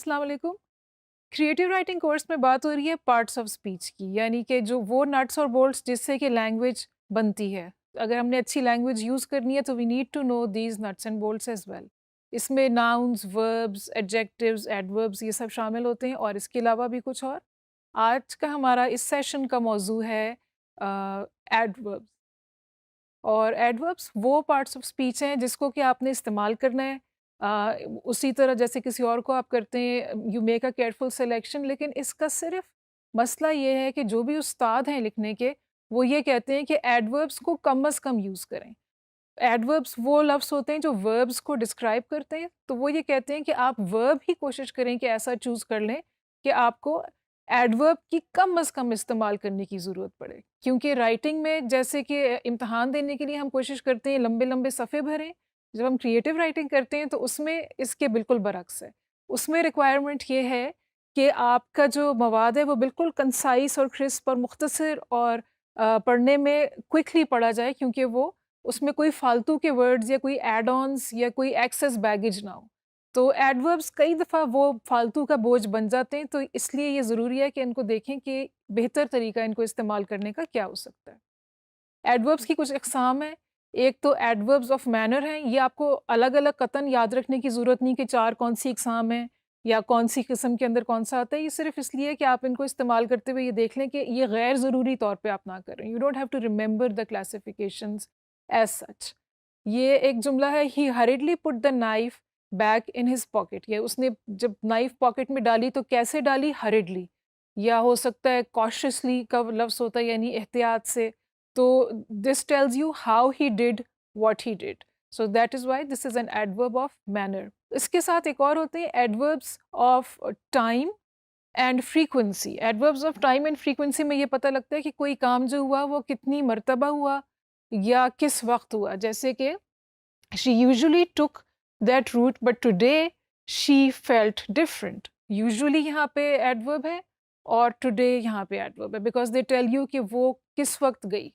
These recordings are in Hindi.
अस्सलाम वालेकुम। क्रिएटिव राइटिंग कोर्स में बात हो रही है पार्ट्स ऑफ स्पीच की, यानी कि जो वो नट्स और बोल्ट्स जिससे कि लैंग्वेज बनती है। अगर हमने अच्छी लैंग्वेज यूज़ करनी है तो we need to know these nuts and bolts as well. इसमें नाउन्स, वर्ब्स, एडजेक्टिव्स, एडवर्ब्स ये सब शामिल होते हैं और इसके अलावा भी कुछ और। आज का हमारा इस सेशन का मौजू है एडवर्ब्स। और एडवर्ब्स वो पार्ट्स ऑफ स्पीच हैं जिसको कि आपने इस्तेमाल करना है उसी तरह जैसे किसी और को आप करते हैं, you make a careful selection. लेकिन इसका सिर्फ मसला ये है कि जो भी उस्ताद हैं लिखने के, वो ये कहते हैं कि एडवर्ब्स को कम अज़ कम यूज़ करें। एडवर्ब्स वो लफ्ज़ होते हैं जो वर्ब्स को डिस्क्राइब करते हैं, तो वो ये कहते हैं कि आप वर्ब ही कोशिश करें कि ऐसा चूज़ कर लें कि आपको एडवर्ब की कम अज़ कम इस्तेमाल करने की ज़रूरत पड़े। क्योंकि राइटिंग में जैसे कि इम्तिहान देने के लिए हम कोशिश करते हैं लंबे-लंबे सफ़े भरें, जब हम क्रिएटिव राइटिंग करते हैं तो उसमें इसके बिल्कुल बरअक्स है। उसमें रिक्वायरमेंट ये है कि आपका जो मवाद है वो बिल्कुल कंसाइज़ और क्रिस्प और मुख्तसर और पढ़ने में क्विकली पढ़ा जाए, क्योंकि वो उसमें कोई फालतू के वर्ड्स या कोई ऐड ऑन्स या कोई एक्सेस बैगेज ना हो। तो एडवर्ब्स कई दफ़ा वो फालतू का बोझ बन जाते हैं, तो इसलिए ये ज़रूरी है कि इनको देखें कि बेहतर तरीका इनको इस्तेमाल करने का क्या हो सकता है। एडवर्ब्स की कुछ अक़साम हैं। एक तो एडवर्ब्स ऑफ मैनर हैं, ये आपको अलग-अलग कतन याद रखने की ज़रूरत नहीं कि 4 कौन-सी अक़साम हैं या कौन-सी किस्म के अंदर कौन-सा आता है। ये सिर्फ़ इसलिए कि आप इनको इस्तेमाल करते हुए ये देख लें कि ये गैर ज़रूरी तौर पे आप ना करें। You don't have to remember the classifications as such. ये एक जुमला है, he hurriedly put the knife back in his pocket. ये उसने जब नाइफ पॉकेट में डाली तो कैसे डाली? हरिडली। या हो सकता है कॉशियसली का लफ्ज़ होता है, यानी एहतियात से। तो this tells you how he did what he did, so that is why this is an adverb of manner. इसके साथ एक और होते हैं adverbs of time and frequency. Adverbs of time and frequency में ये पता लगता है कि कोई काम जो हुआ वो कितनी मर्तबा हुआ या किस वक्त हुआ। जैसे कि she usually took that route but today she felt different. Usually यहाँ पे एडवर्ब है और टुडे यहाँ पे एडवर्ब है, बिकॉज दे टेल यू कि वो किस वक्त गई।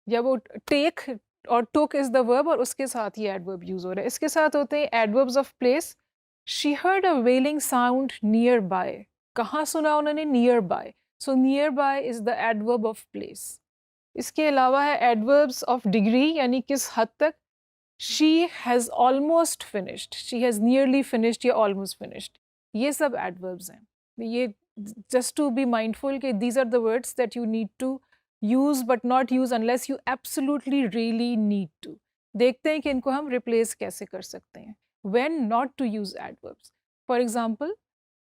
या वो टेक और टुक इज द वर्ब और उसके साथ ही एडवर्ब यूज हो रहा है। इसके साथ होते हैं adverbs of place. She heard a wailing sound nearby. कहाँ सुना उन्होंने? Nearby. So nearby is the adverb of place. इसके अलावा है एडवर्ब्स ऑफ डिग्री, यानी किस हद तक। She has almost finished, she has nearly finished या ऑलमोस्ट फिनिश्ड। ये सब एडवर्ब्स हैं। ये जस्ट टू बी माइंडफुल कि these are the words that you need to use but not use unless you absolutely really need to. देखते हैं कि इनको हम रिप्लेस कैसे कर सकते हैं। When not to use adverbs, for example,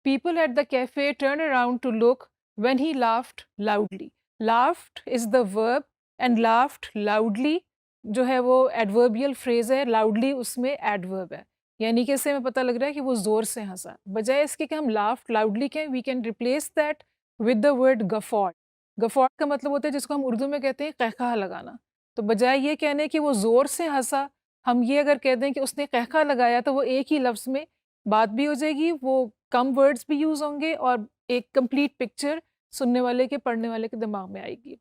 people at the cafe turn around to look when he laughed loudly. Laughed is the verb and laughed loudly जो है वो एडवर्बियल फ्रेज़ है। लाउडली उसमें एडवर्ब है, यानी कि इससे हमें पता लग रहा है कि वो ज़ोर से हँसा। बजाय इसके कि हम लाफ्ड लाउडली कहें, we can replace that with the word guffawed. Guffawed का मतलब होता है जिसको हम उर्दू में कहते हैं कहकहा लगाना। तो बजाय ये कहने कि वो ज़ोर से हँसा, हम ये अगर कह दें कि उसने कहकहा लगाया, तो वो एक ही लफ्ज़ में बात भी हो जाएगी, वो कम वर्ड्स भी यूज़ होंगे और एक कंप्लीट पिक्चर सुनने वाले के, पढ़ने वाले के दिमाग में आएगी।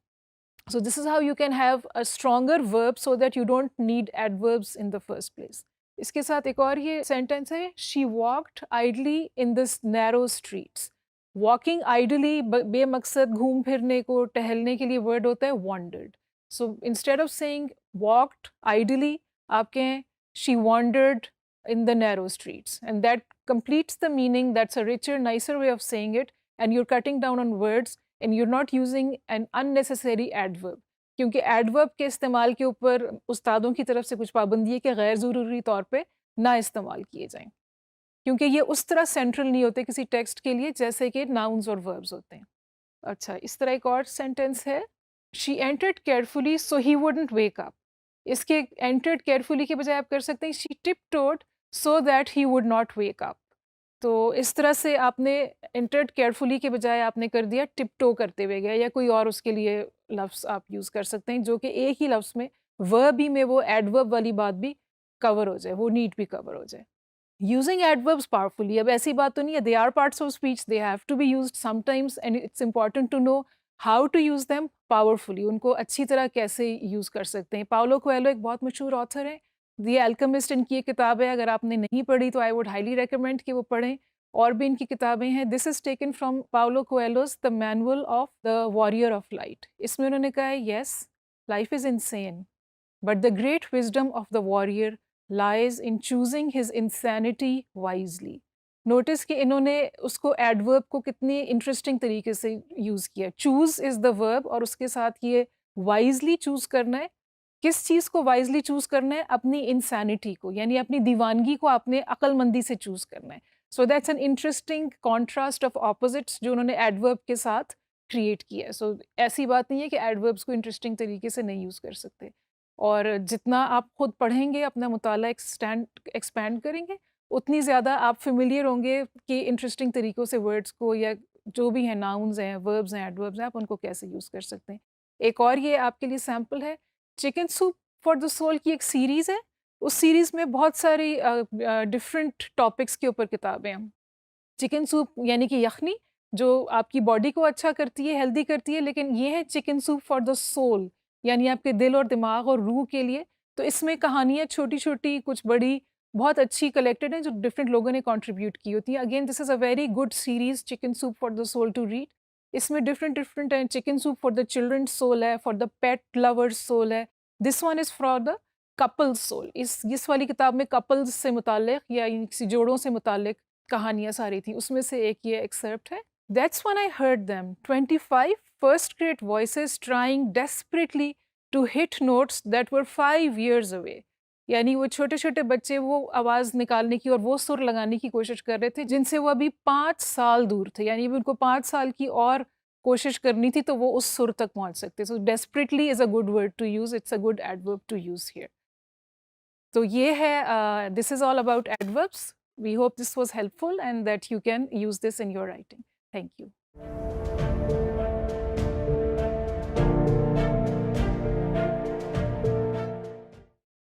So this is how you can have a stronger verb so that you don't need adverbs in the first place. इसके साथ एक और ये सेंटेंस है, she walked idly in this narrow streets. Walking idly बेमकसद घूम फिरने को, टहलने के लिए वर्ड होता है wandered. So instead of saying walked idly, आप कहें she wandered in the narrow streets, and that completes the meaning. That's a richer, nicer way of saying it, and you're cutting down on words and you're not using an unnecessary adverb. क्योंकि एडवर्ब के इस्तेमाल के ऊपर उस्तादों की तरफ से कुछ पाबंदी है कि गैर ज़रूरी तौर पे ना इस्तेमाल किए जाएं, क्योंकि ये उस तरह सेंट्रल नहीं होते किसी टेक्स्ट के लिए जैसे कि नाउन्स और वर्ब्स होते हैं। अच्छा, इस तरह एक और सेंटेंस है, she entered carefully so he wouldn't wake up. इसके एंटर्ड केयरफुली के बजाय आप कर सकते हैं she tiptoed so that he would not wake up. तो इस तरह से आपने एंटर्ड केयरफुली के बजाय आपने कर दिया टिपटो करते हुए गया, या कोई और उसके लिए लफ्ज़ आप यूज़ कर सकते हैं जो कि एक ही लफ्ज़ में वर्ब ही में वो एडवर्ब वाली बात भी कवर हो जाए, वो नीड भी कवर हो जाए। यूजिंग एडवर्ब्स पावरफुली, अब ऐसी बात तो नहीं है, they are parts of speech, they have to be used sometimes and it's important to know how to use them powerfully. उनको अच्छी तरह कैसे यूज़ कर सकते हैं। पाउलो कोएल्हो एक बहुत मशहूर ऑथर है, द अल्केमिस्ट इनकी एक किताब है, अगर आपने नहीं पढ़ी तो आई वुड हाईली रिकमेंड कि वो पढ़ें। और भी इनकी किताबें हैं। This is taken from Paulo Coelho's the manual of the warrior of light. इसमें उन्होंने कहा है, yes life is insane but the great wisdom of the warrior lies in choosing his insanity wisely. Notice कि इन्होंने उसको एडवर्ब को कितनी इंटरेस्टिंग तरीके से यूज़ किया। चूज़ इज़ द वर्ब और उसके साथ ये वाइजली चूज़ करना है। किस चीज़ को वाइजली चूज़ करना है? अपनी इंसैनिटी को, यानी अपनी दीवानगी को आपने अक्लमंदी से चूज़ करना है। So that's an interesting contrast of opposites जो उन्होंने एडवर्ब के साथ क्रिएट किया है। सो ऐसी बात नहीं है कि एडवर्ब्स को इंटरेस्टिंग तरीके से नहीं यूज़ कर सकते। और जितना आप खुद पढ़ेंगे, अपना मुताला एक्सपैंड करेंगे, उतनी ज़्यादा आप फ़ेमिलियर होंगे कि इंटरेस्टिंग तरीक़ों से वर्ड्स को या जो भी हैं, नाउन्स हैं, वर्ब्स हैं, एडवर्ब्स हैं, आप उनको कैसे यूज़ कर सकते हैं। एक और ये आपके लिए सैंपल है, chicken soup for the soul की एक सीरीज़ है। उस सीरीज़ में बहुत सारी डिफरेंट टॉपिक्स के ऊपर किताबें हैं। चिकन सूप यानी कि यखनी, जो आपकी बॉडी को अच्छा करती है, हेल्दी करती है, लेकिन ये है chicken soup for the soul, यानी आपके दिल और दिमाग और रूह के लिए। तो इसमें कहानियाँ छोटी-छोटी, कुछ बड़ी, बहुत अच्छी कलेक्टेड हैं, जो डिफरेंट लोगों ने कंट्रीब्यूट की होती हैं। Again this is a very good series, chicken soup for the soul to read. इसमें डिफरेंट हैं, chicken soup for the children's soul है, for the pet lovers soul है। This one is for the couples soul. इस वाली किताब में कपल्स से मुताल्लिक या किसी जोड़ों से मुताल्लिक कहानियाँ सारी थी, उसमें से एक ये एक्सर्प्ट है। That's when I heard them 25 first grade voices trying desperately to hit notes that were 5 years away. यानी वो छोटे-छोटे बच्चे वो आवाज़ निकालने की और वो सुर लगाने की कोशिश कर रहे थे, जिनसे वो अभी 5 साल दूर थे। यानी अभी उनको 5 साल की और कोशिश करनी थी, तो वो उस सुर तक पहुँच सकते। So desperately is a good word to use, it's a good adverb to use here. तो ये है, this is all about adverbs. We hope this was helpful and that you can use this in your writing. Thank you.